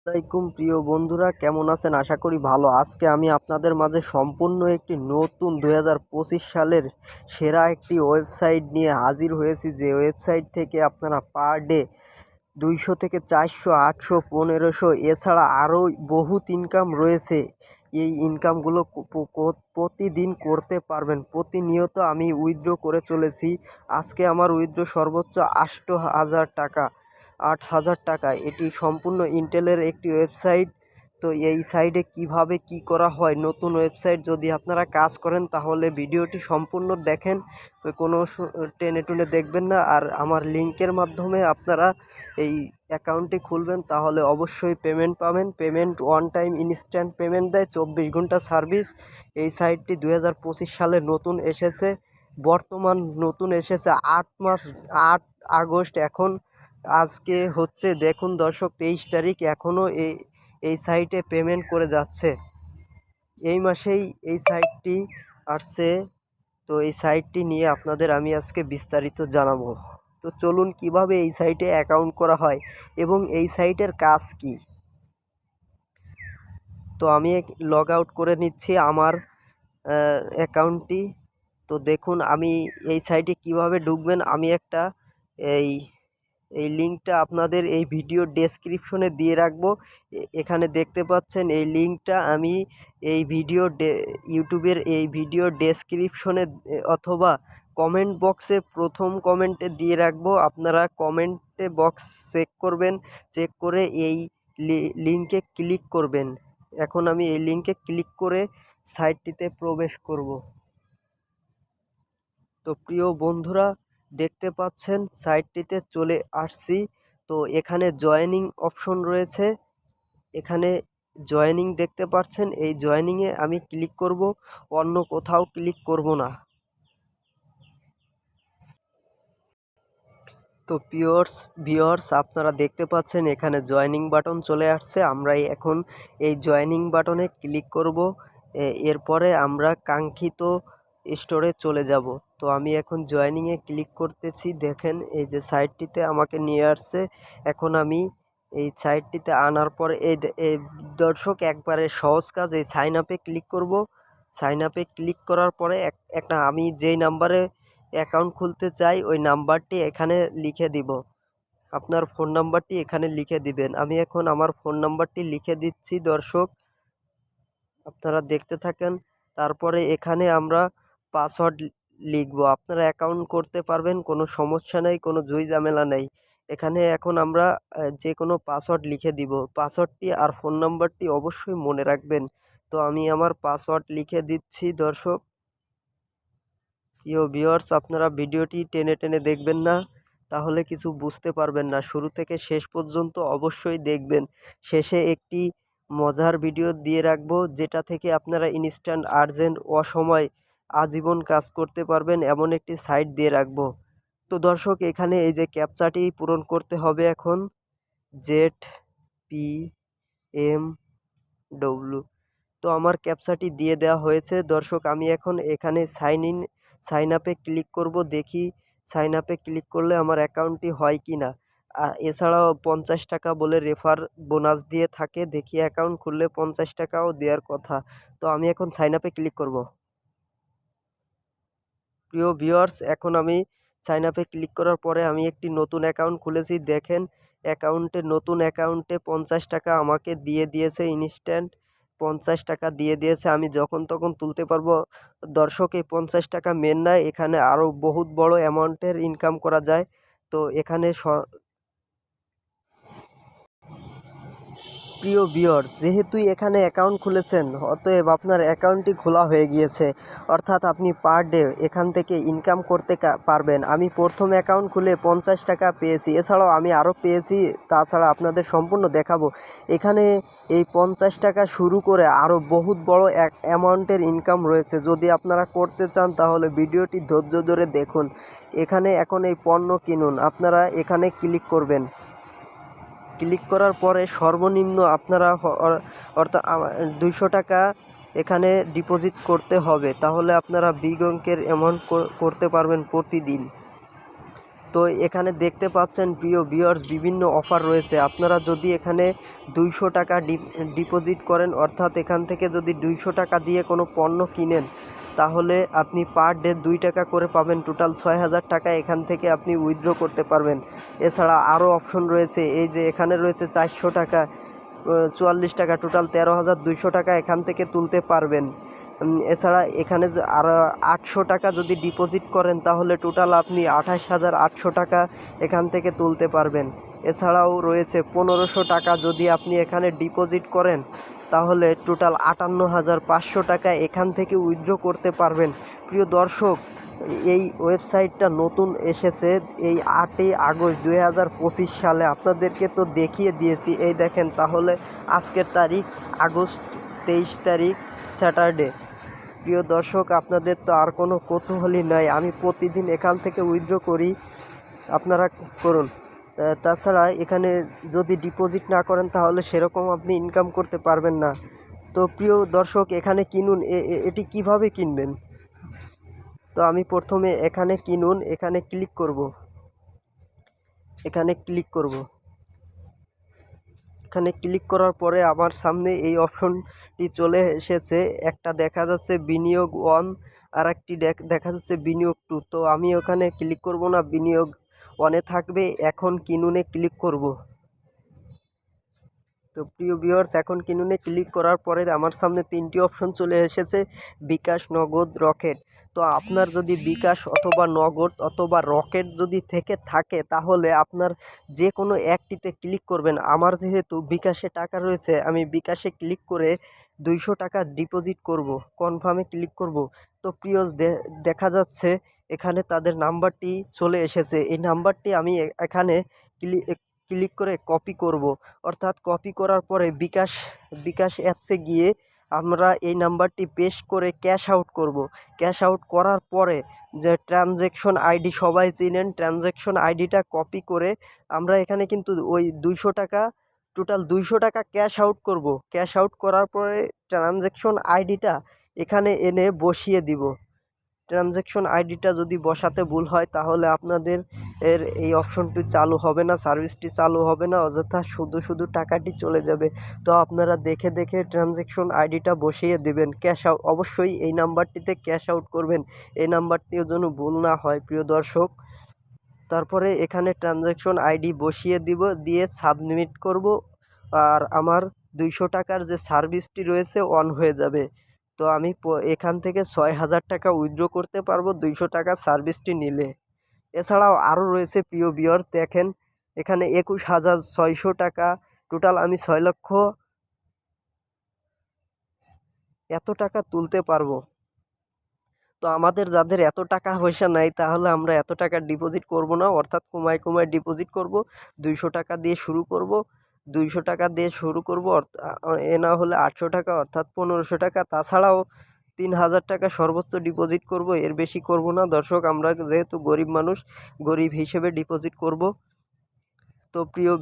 আসসালামাইকুম প্রিয় বন্ধুরা, কেমন আছেন? আশা করি ভালো। আজকে আমি আপনাদের মাঝে সম্পূর্ণ একটি নতুন 2025 সালের সেরা একটি ওয়েবসাইট নিয়ে হাজির হয়েছি, যে ওয়েবসাইট থেকে আপনারা পার ডে 200 থেকে 400, 800, 1500 এছাড়া আরও বহুত ইনকাম রয়েছে। এই ইনকামগুলো প্রতিদিন করতে পারবেন। প্রতিনিয়ত আমি উইথড্র করে চলেছি। আজকে আমার উইথড্র সর্বোচ্চ 8,000 টাকা। এটি সম্পূর্ণ ইন্টেলের একটি ওয়েবসাইট। তো এই সাইটে কিভাবে কি করা হয়, নতুন ওয়েবসাইট যদি আপনারা কাজ করেন তাহলে ভিডিওটি সম্পূর্ণ দেখেন, কোনো টেনে টুনে দেখবেন না। আর আমার লিঙ্কের মাধ্যমে আপনারা এই অ্যাকাউন্টটি খুলবেন, তাহলে অবশ্যই পেমেন্ট পাবেন। Payment one time instant payment দেয়, 24 ঘন্টা সার্ভিস। এই সাইটটি 2025 সালে নতুন এসেছে, বর্তমান নতুন এসেছে 8 আগস্ট। এখন আজকে হচ্ছে দেখুন দর্শক 23 তারিখ, এখনও এই সাইটে পেমেন্ট করে যাচ্ছে। এই মাসেই এই সাইটটি আসছে। তো এই সাইটটি নিয়ে আপনাদের আমি আজকে বিস্তারিত জানাবো। তো চলুন কিভাবে এই সাইটে অ্যাকাউন্ট করা হয় এবং এই সাইটের কাজ কি। তো আমি লগ আউট করে নিচ্ছি আমার অ্যাকাউন্টটি। তো দেখুন আমি এই সাইটে কিভাবে ঢুকবেন, আমি একটা এই এই লিঙ্কটা আপনাদের এই ভিডিও ডেসক্রিপশনে দিয়ে রাখবো। এখানে দেখতে পাচ্ছেন এই লিঙ্কটা আমি এই ইউটিউবের এই ভিডিও ডেসক্রিপশনে অথবা কমেন্ট বক্সে প্রথম কমেন্টে দিয়ে রাখবো। আপনারা কমেন্টে বক্স চেক করবেন, চেক করে এই লিঙ্কে ক্লিক করবেন। এখন আমি এই লিঙ্কে ক্লিক করে সাইটটিতে প্রবেশ করব। তো প্রিয় বন্ধুরা, দেখতে পাচ্ছেন সাইটটিতে চলে আসছি। তো এখানে জয়েনিং অপশন রয়েছে, এখানে জয়েনিং দেখতে পাচ্ছেন। এই জয়েনিংয়ে আমি ক্লিক করব, অন্য কোথাও ক্লিক করব না। তো ভিউয়ার্স আপনারা দেখতে পাচ্ছেন এখানে জয়েনিং বাটন চলে আসছে। আমরা এখন এই জয়েনিং বাটনে ক্লিক করব। এরপরে আমরা কাঙ্ক্ষিত স্টোরে চলে যাব। তো আমি এখন জয়েনিংয়ে ক্লিক করতেছি। দেখেন এই যে সাইটটিতে আমাকে নিয়ে আসছে। এখন আমি এই সাইটটিতে আনার পরে এই দর্শক একবারে সহজ কাজ, এই সাইন আপে ক্লিক করব। সাইন আপে ক্লিক করার পরে একটা আমি যেই নাম্বারে অ্যাকাউন্ট খুলতে চাই ওই নাম্বারটি এখানে লিখে দিব। আপনার ফোন নাম্বারটি এখানে লিখে দিবেন। আমি এখন আমার ফোন নাম্বারটি লিখে দিচ্ছি দর্শক, আপনারা দেখতে থাকেন। তারপরে এখানে আমরা পাসওয়ার্ড লিখব। আপনারা অ্যাকাউন্ট করতে পারবেন, কোনো সমস্যা নেই, কোনো ঝুই ঝামেলা নেই। এখানে এখন আমরা যে কোনো পাসওয়ার্ড লিখে দিব। পাসওয়ার্ডটি আর ফোন নাম্বারটি অবশ্যই মনে রাখবেন। তো আমি আমার পাসওয়ার্ড লিখে দিচ্ছি দর্শক। প্রিয় ভিউয়ার্স, আপনারা ভিডিওটি টেনে টেনে দেখবেন না, তাহলে কিছু বুঝতে পারবেন না। শুরু থেকে শেষ পর্যন্ত অবশ্যই দেখবেন। শেষে একটি মজার ভিডিও দিয়ে রাখবো, যেটা থেকে আপনারা ইনস্ট্যান্ট আর্জেন্ট অসময় আজীবন কাজ করতে পারবেন, এমন একটি সাইট দিয়ে রাখবো। তো দর্শক এখানে এই যে ক্যাপচাটি পূরণ করতে হবে এখন, ZPMW। তো আমার ক্যাপচাটি দিয়ে দেওয়া হয়েছে দর্শক। আমি এখন এখানে সাইন আপে ক্লিক করব, দেখি সাইন আপে ক্লিক করলে আমার অ্যাকাউন্টটি হয় কি না। এছাড়াও 50 টাকা বলে রেফার বোনাস দিয়ে থাকে, দেখি অ্যাকাউন্ট খুললে 50 টাকাও দেওয়ার কথা। তো আমি এখন সাইন আপে ক্লিক করব। প্রিয় ভিউয়ার্স, এখন আমি সাইন আপে ক্লিক করার পরে আমি একটি নতুন অ্যাকাউন্ট খুলেছি। দেখেন নতুন অ্যাকাউন্টে 50 টাকা আমাকে দিয়ে দিয়েছে, ইনস্ট্যান্ট 50 টাকা দিয়ে দিয়েছে। আমি যখন তখন তুলতে পারবো। দর্শক এই 50 টাকা মেন নয়, এখানে আরও বহুত বড় অ্যামাউন্টের ইনকাম করা যায়। তো এখানে প্রিয় ভিউয়ার্স, যেহেতু এখানে অ্যাকাউন্ট খুলেছেন, অতএব আপনার অ্যাকাউন্টটি খোলা হয়ে গিয়েছে, অর্থাৎ আপনি পার ডে এখান থেকে ইনকাম করতে পারবেন। আমি প্রথম অ্যাকাউন্ট খুলে 50 টাকা পেয়েছি, এছাড়াও আমি আরও পেয়েছি, তাছাড়া আপনাদের সম্পূর্ণ দেখাবো। এখানে এই 50 টাকা শুরু করে আরও বহুত বড় এক অ্যামাউন্টের ইনকাম রয়েছে। যদি আপনারা করতে চান তাহলে ভিডিওটি ধৈর্য ধরে দেখুন। এখানে এখন এই পণ্য কিনুন, আপনারা এখানে ক্লিক করবেন। ক্লিক করার পরে সর্বনিম্ন আপনারা অর্থাৎ 200 টাকা এখানে ডিপোজিট করতে হবে, তাহলে আপনারা বিগ অঙ্কের অ্যামাউন্ট করতে পারবেন প্রতিদিন। তো এখানে দেখতে পাচ্ছেন প্রিয় ভিউয়ার্স বিভিন্ন অফার রয়েছে। আপনারা যদি এখানে 200 টাকা ডিপোজিট করেন, অর্থাৎ এখান থেকে যদি 200 টাকা দিয়ে কোনো পণ্য কিনেন, তাহলে আপনি পার ডে 2 টাকা করে পাবেন। টোটাল 6000 টাকা এখান থেকে আপনি উইথড্র করতে পারবেন। এছাড়া আরও অপশন রয়েছে, এই যে এখানে রয়েছে 400 টাকা, 44 টাকা, টোটাল 13,200 টাকা এখান থেকে তুলতে পারবেন। এছাড়া এখানে আর 800 টাকা যদি ডিপোজিট করেন, তাহলে টোটাল আপনি 28,800 টাকা এখান থেকে তুলতে পারবেন। এছাড়াও রয়েছে 1500 টাকা যদি আপনি এখানে ডিপোজিট করেন, তাহলে টোটাল 58,500 টাকা এখান থেকে উইথড্র করতে পারবেন। প্রিয় দর্শক, এই ওয়েবসাইটটা নতুন এসেছে এই 8ই আগস্ট 2025 সালে। আপনাদেরকে তো দেখিয়ে দিয়েছি, এই দেখেন। তাহলে আজকের তারিখ আগস্ট 23 তারিখ, স্যাটারডে। প্রিয় দর্শক, আপনাদের তো আর কোনো কৌতূহলই নাই, আমি প্রতিদিন এখান থেকে উইথড্র করি, আপনারা করুন। তাছাড়া এখানে যদি ডিপোজিট না করেন, তাহলে সেরকম আপনি ইনকাম করতে পারবেন না। তো প্রিয় দর্শক, এখানে কিনুন। এটি কিভাবে কিনবেন? তো আমি প্রথমে এখানে কিনুন, এখানে ক্লিক করব। এখানে ক্লিক করার পরে আমার সামনে এই অপশনটি চলে এসেছে। একটা দেখা যাচ্ছে বিনিয়োগ 1, আর একটি দেখা যাচ্ছে বিনিয়োগ 2। তো আমি ওখানে ক্লিক করব না, বিনিয়োগ 1-এ থাকবে। এখন কিনুনে ক্লিক করব। তো প্রিয় ভিউয়ার্স, এখন কিনুনে ক্লিক করার পরে আমার সামনে 3টি অপশন চলে এসেছে, বিকাশ, নগদ, রকেট। তো আপনার যদি বিকাশ অথবা নগদ অথবা রকেট যদি থেকে থাকে, তাহলে আপনার যে কোনো একটিতে ক্লিক করবেন। আমার যেহেতু বিকাশে টাকা রয়েছে, আমি বিকাশে ক্লিক করে 200 টাকা ডিপোজিট করব, কনফার্মে ক্লিক করব। তো প্রিয় দেখা যাচ্ছে এখানে তাদের নাম্বারটি চলে এসেছে। এই নাম্বারটি আমি এখানে ক্লিক করে কপি করব। অর্থাৎ কপি করার পরে বিকাশ অ্যাপসে গিয়ে আমরা এই নাম্বারটি পেস্ট করে ক্যাশ আউট করব। ক্যাশ আউট করার পরে যে ট্রানজ্যাকশন আইডি সবাই চিনেন, ট্রানজ্যাকশন আইডিটা কপি করে আমরা এখানে কিন্তু ওই 200 টাকা, টোটাল 200 টাকা ক্যাশ আউট করব। ক্যাশ আউট করার পরে ট্রানজ্যাকশন আইডিটা এখানে এনে বসিয়ে দিব। ট্রানজ্যাকশন আইডিটা যদি বসাতে ভুল হয়, তাহলে আপনাদের এই অপশনটি চালু হবে না, সার্ভিসটি চালু হবে না, অযথা শুধু টাকাটি চলে যাবে। তো আপনারা দেখে ট্রানজ্যাকশন আইডিটা বসিয়ে দেবেন। ক্যাশ আউট অবশ্যই এই নাম্বারটিতে ক্যাশ আউট করবেন, এই নাম্বারটিও যেন ভুল না হয় প্রিয় দর্শক। তারপরে এখানে ট্রানজ্যাকশন আইডি বসিয়ে দিয়ে সাবমিট করব, আর আমার 200 টাকার যে সার্ভিসটি রয়েছে অন হয়ে যাবে। তো আমি এখান থেকে 6000 টাকা উইথড্র করতে পারবো 200 টাকা সার্ভিসটি নিলে। এছাড়াও আরও রয়েছে প্রিয় ভিউয়ার্স, দেখেন এখানে 21,600 টাকা, টোটাল আমি 6 লক্ষ এত টাকা তুলতে পারবো। তো আমাদের যাদের এত টাকা পয়সা নাই, তাহলে আমরা এত টাকা ডিপোজিট করব না, অর্থাৎ কমায় ডিপোজিট করব। 200 টাকা দিয়ে শুরু করব, 200 টাকা দিয়ে শুরু করব, এ না হলে 800 টাকা, অর্থাৎ 1500 টাকা। তাছাড়াও 3000 টাকা সর্বোচ্চ ডিপোজিট করব, এর বেশি করব না। দর্শক, আমরা যেহেতু গরিব মানুষ, গরিব হিসেবে ডিপোজিট করব। তো প্রিয়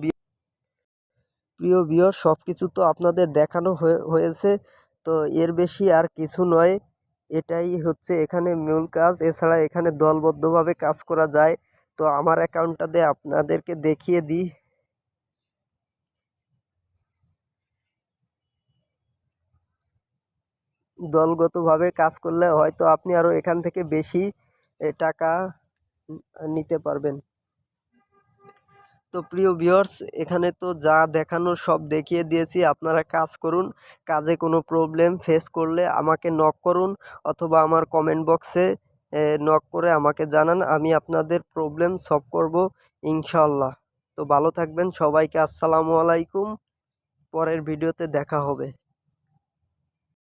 ভিউয়ার, সব কিছু তো আপনাদের দেখানো হয়েছে। তো এর বেশি আর কিছু নয়, এটাই হচ্ছে এখানে মূল কাজ। এছাড়া এখানে দলবদ্ধভাবে কাজ করা যায়। তো আমার অ্যাকাউন্টটাতে আপনাদেরকে দেখিয়ে দিই। দলগতভাবে কাজ করলে হয়তো আপনি আরও এখান থেকে বেশি টাকা নিতে পারবেন। তো প্রিয় ভিউয়ার্স, এখানে তো যা দেখানোর সব দেখিয়ে দিয়েছি। আপনারা কাজ করুন। কাজে কোনো প্রবলেম ফেস করলে আমাকে নক করুন, অথবা আমার কমেন্ট বক্সে নক করে আমাকে জানান। আমি আপনাদের প্রবলেম সলভ করব ইনশাআল্লাহ। তো ভালো থাকবেন সবাইকে। আসসালামু আলাইকুম। পরের ভিডিওতে দেখা হবে।